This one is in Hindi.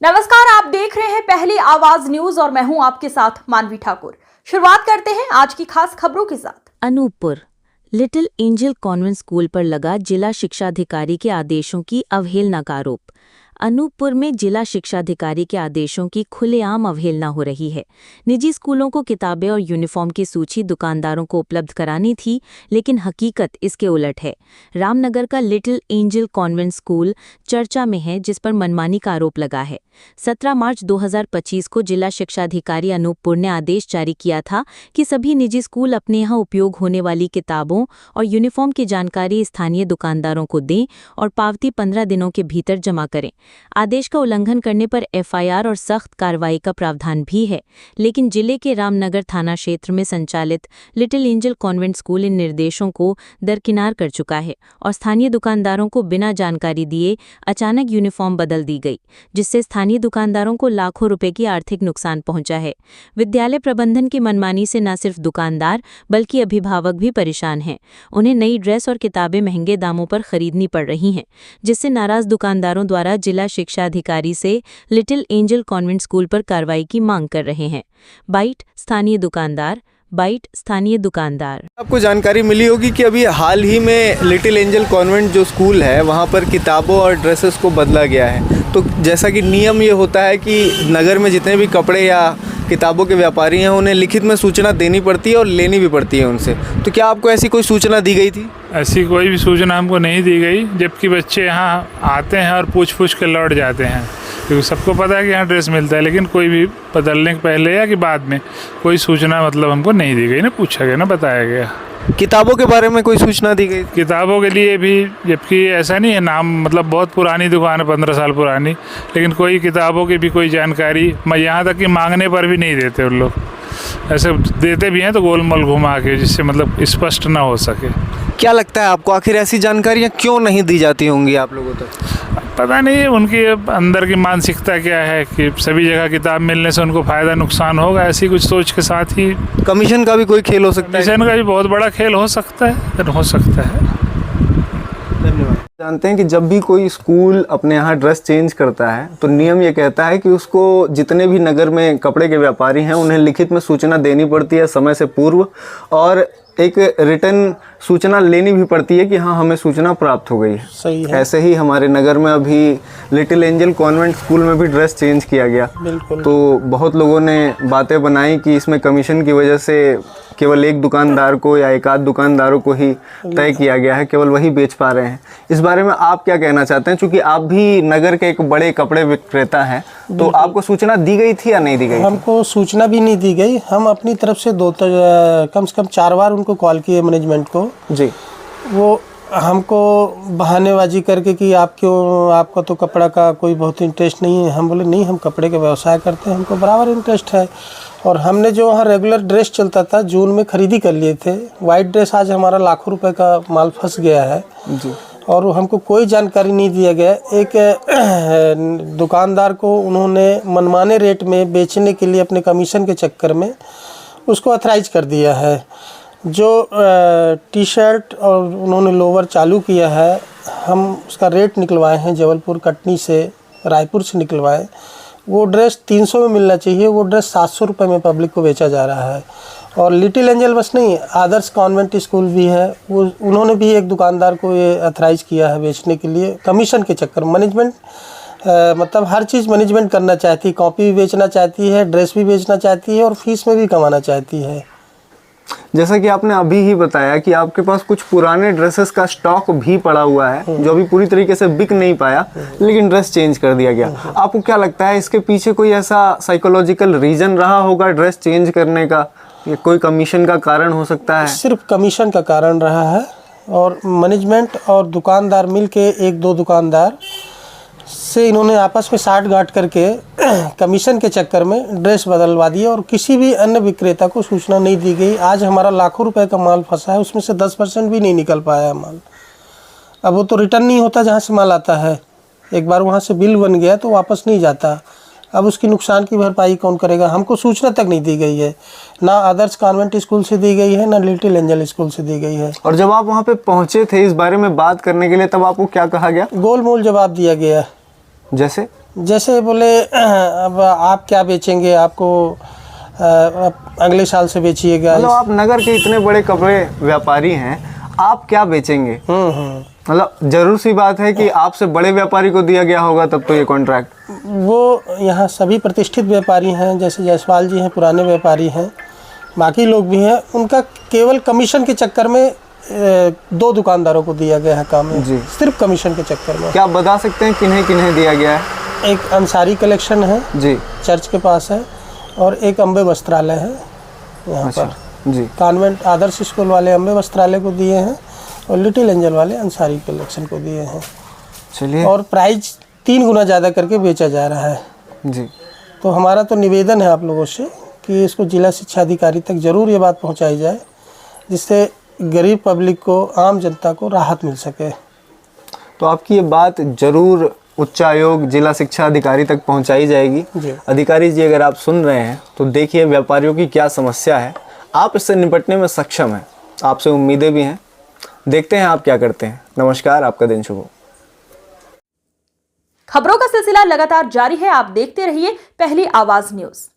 नमस्कार, आप देख रहे हैं पहली आवाज न्यूज और मैं हूं आपके साथ मानवी ठाकुर। शुरुआत करते हैं आज की खास खबरों के साथ। Anuppur little angel convent school पर लगा जिला शिक्षाधिकारी के आदेशों की अवहेलना का आरोप। अनूपपुर में जिला शिक्षाधिकारी के आदेशों की खुलेआम अवहेलना हो रही है। निजी स्कूलों को किताबें और यूनिफॉर्म की सूची दुकानदारों को उपलब्ध करानी थी, लेकिन हकीकत इसके उलट है। रामनगर का लिटिल एंजल कॉन्वेंट स्कूल चर्चा में है, जिस पर मनमानी का आरोप लगा है। 17 मार्च 2025 को जिला शिक्षाधिकारी अनूपपुर ने आदेश जारी किया था कि सभी निजी स्कूल अपने यहाँ उपयोग होने वाली किताबों और यूनिफॉर्म की जानकारी स्थानीय दुकानदारों को दें और पावती 15 दिनों के भीतर जमा करें। आदेश का उल्लंघन करने पर एफआईआर और सख्त कार्रवाई का प्रावधान भी है, लेकिन जिले के रामनगर थाना क्षेत्र में संचालित लिटिल एंजल कॉन्वेंट स्कूल इन निर्देशों को दरकिनार कर चुका है और स्थानीय दुकानदारों को बिना जानकारी दिए अचानक यूनिफॉर्म बदल दी गई, जिससे स्थानीय दुकानदारों को लाखों रुपए की आर्थिक नुकसान पहुंचा है। विद्यालय प्रबंधन की मनमानी से न सिर्फ दुकानदार बल्कि अभिभावक भी परेशान हैं। उन्हें नई ड्रेस और किताबें महंगे दामों पर खरीदनी पड़ रही हैं, जिससे नाराज दुकानदारों द्वारा जिला शिक्षा अधिकारी से लिटिल एंजल कॉन्वेंट स्कूल पर कार्रवाई की मांग कर रहे हैं। बाइट स्थानीय दुकानदार। आपको जानकारी मिली होगी कि अभी हाल ही में लिटिल एंजल कॉन्वेंट जो स्कूल है वहाँ पर किताबों और ड्रेसेस को बदला गया है। तो जैसा कि नियम ये होता है कि नगर में जितने भी कपड़े या किताबों के व्यापारी हैं उन्हें लिखित में सूचना देनी पड़ती है और लेनी भी पड़ती है उनसे। तो क्या आपको ऐसी कोई सूचना दी गई थी? ऐसी कोई भी सूचना हमको नहीं दी गई, जबकि बच्चे यहाँ आते हैं और पूछ के लौट जाते हैं, क्योंकि सबको पता है कि यहाँ ड्रेस मिलता है, लेकिन कोई भी बदलने के पहले या कि बाद में कोई सूचना हमको नहीं दी गई, ना पूछा गया ना बताया गया। किताबों के बारे में कोई सूचना दी गई? किताबों के लिए भी, जबकि ऐसा नहीं है, नाम बहुत पुरानी दुकान है, 15 साल पुरानी, लेकिन कोई किताबों की भी कोई जानकारी यहाँ तक कि मांगने पर भी नहीं देते उन लोग। ऐसे देते भी हैं तो गोलमोल घुमा के, जिससे स्पष्ट ना हो सके। क्या लगता है आपको, आखिर ऐसी जानकारियाँ क्यों नहीं दी जाती होंगी आप लोगों तक? पता नहीं उनकी अंदर की मानसिकता क्या है कि सभी जगह किताब मिलने से उनको फ़ायदा नुकसान होगा, ऐसी कुछ सोच के साथ ही। कमीशन का भी कोई खेल हो सकता है? कमीशन का भी बहुत बड़ा खेल हो सकता है। धन्यवाद। जानते हैं कि जब भी कोई स्कूल अपने यहाँ ड्रेस चेंज करता है तो नियम ये कहता है कि उसको जितने भी नगर में कपड़े के व्यापारी हैं उन्हें लिखित में सूचना देनी पड़ती है समय से पूर्व, और एक रिटर्न सूचना लेनी भी पड़ती है कि हाँ हमें सूचना प्राप्त हो गई है। सही है। ऐसे ही हमारे नगर में अभी लिटिल एंजल कॉन्वेंट स्कूल में भी ड्रेस चेंज किया गया। बिल्कुल। तो बहुत लोगों ने बातें बनाई कि इसमें कमीशन की वजह से केवल एक दुकानदार को या एक आध दुकानदारों को ही तय किया गया है, केवल वही बेच पा रहे हैं। इस बारे में आप क्या कहना चाहते हैं, क्योंकि आप भी नगर के एक बड़े कपड़े विक्रेता हैं, तो आपको सूचना दी गई थी या नहीं दी गई? हमको सूचना भी नहीं दी गई। हम अपनी तरफ से कम से कम 4 बार उनको कॉल किए मैनेजमेंट को जी। वो हमको बहानेबाजी करके कि आपका तो कपड़ा का कोई बहुत इंटरेस्ट नहीं है। हम बोले नहीं, हम कपड़े का व्यवसाय करते हैं, हमको बराबर इंटरेस्ट है। और हमने जो वहाँ रेगुलर ड्रेस चलता था जून में खरीदी कर लिए थे। वाइट ड्रेस आज हमारा लाखों रुपए का माल फंस गया है जी। और हमको कोई जानकारी नहीं दिया गया। एक दुकानदार को उन्होंने मनमाने रेट में बेचने के लिए अपने कमीशन के चक्कर में उसको ऑथराइज कर दिया है। जो टी शर्ट और उन्होंने लोवर चालू किया है, हम उसका रेट निकलवाए हैं जबलपुर, कटनी से, रायपुर से निकलवाए। वो ड्रेस 300 में मिलना चाहिए, वो ड्रेस 700 रुपये में पब्लिक को बेचा जा रहा है। और लिटिल एंजल बस नहीं, आदर्श कॉन्वेंट स्कूल भी है, वो उन्होंने भी एक दुकानदार को ये ऑथराइज किया है बेचने के लिए कमीशन के चक्कर में। मैनेजमेंट हर चीज़ मैनेजमेंट करना चाहती है, कॉपी भी बेचना चाहती है, ड्रेस भी बेचना चाहती है और फीस में भी कमाना चाहती है। जैसा कि आपने अभी ही बताया कि आपके पास कुछ पुराने ड्रेसेस का स्टॉक भी पड़ा हुआ है जो अभी पूरी तरीके से बिक नहीं पाया, लेकिन ड्रेस चेंज कर दिया गया। आपको क्या लगता है इसके पीछे कोई ऐसा साइकोलॉजिकल रीजन रहा होगा ड्रेस चेंज करने का, या कोई कमीशन का कारण हो सकता है? सिर्फ कमीशन का कारण रहा है, और मैनेजमेंट और दुकानदार मिलके, 1-2 दुकानदार से इन्होंने आपस में साठ-गांठ करके कमीशन के चक्कर में ड्रेस बदलवा दिया और किसी भी अन्य विक्रेता को सूचना नहीं दी गई। आज हमारा लाखों रुपए का माल फंसा है, उसमें से 10% भी नहीं निकल पाया माल। अब वो तो रिटर्न नहीं होता जहाँ से माल आता है, एक बार वहाँ से बिल बन गया तो वापस नहीं जाता। अब उसकी नुकसान की भरपाई कौन करेगा? हमको सूचना तक नहीं दी गई है, ना आदर्श कॉन्वेंट स्कूल से दी गई है, ना लिटिल एंजल स्कूल से दी गई है। और जब आप वहाँ पे पहुँचे थे इस बारे में बात करने के लिए, तब आपको क्या कहा गया? गोलमोल जवाब दिया गया। जैसे जैसे बोले अब आप क्या बेचेंगे, आपको अगले साल से बेचिएगा। मतलब आप नगर के इतने बड़े कपड़े व्यापारी हैं, आप क्या बेचेंगे? मतलब जरूर सी बात है कि आपसे बड़े व्यापारी को दिया गया होगा तब तो ये कॉन्ट्रैक्ट। वो यहाँ सभी प्रतिष्ठित व्यापारी हैं, जैसे जायसवाल जी हैं, पुराने व्यापारी हैं, बाकी लोग भी हैं। उनका केवल कमीशन के चक्कर में 2 दुकानदारों को दिया गया है काम जी, सिर्फ कमीशन के चक्कर में। क्या आप बता सकते हैं किन्हें किन्हें दिया गया है? एक अंसारी कलेक्शन है जी, चर्च के पास है, और एक अम्बे वस्त्रालय है यहाँ अच्छा पर। जी, कॉन्वेंट आदर्श स्कूल वाले अम्बे वस्त्रालय को दिए हैं और लिटिल एंजल वाले अंसारी कलेक्शन को दिए हैं। चलिए। और प्राइस 3 गुना ज़्यादा करके बेचा जा रहा है जी, तो हमारा तो निवेदन है आप लोगों से कि इसको जिला शिक्षा अधिकारी तक ज़रूर ये बात पहुंचाई जाए, जिससे गरीब पब्लिक को, आम जनता को राहत मिल सके। तो आपकी ये बात जरूर उच्च आयोग, जिला शिक्षा अधिकारी तक पहुंचाई जाएगी। जी। अधिकारी जी, अगर आप सुन रहे हैं तो देखिए व्यापारियों की क्या समस्या है, आप इससे निपटने में सक्षम हैं, आपसे उम्मीदें भी हैं। देखते हैं आप क्या करते हैं। नमस्कार, आपका दिन शुभ हो। खबरों का सिलसिला लगातार जारी है, आप देखते रहिए पहली आवाज न्यूज।